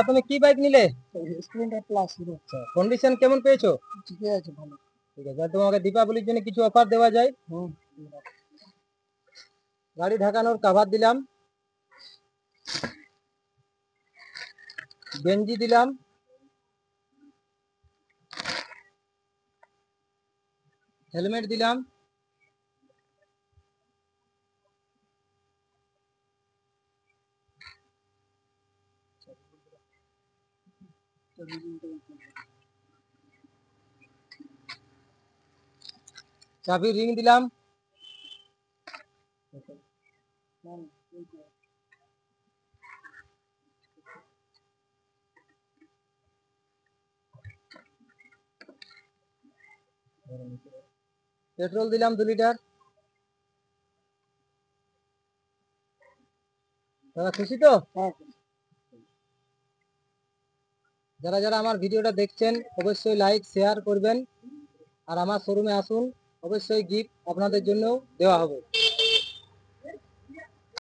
তুমি কি বাইক নিলে? Splendor plus hero. কন্ডিশন কেমন পেয়েছো? ঠিকই আছে, ভালো। ঠিক আছে, আর তোমাকে দীপাবলির জন্য কিছু অফার দেওয়া যায়। হুম। গাড়ি ঢাকানোর কভার দিলাম, গেঞ্জি দিলাম, হেলমেট দিলাম, চাবির রিং দিলাম, পেট্রোল দিলাম 2 লিটার। দাদা খুশি তো? হ্যাঁ। যারা যারা আমার ভিডিওটা দেখছেন অবশ্যই লাইক শেয়ার করবেন, আর আমার শোরুমে আসুন, অবশ্যই গিফট আপনাদের জন্য দেওয়া হবে।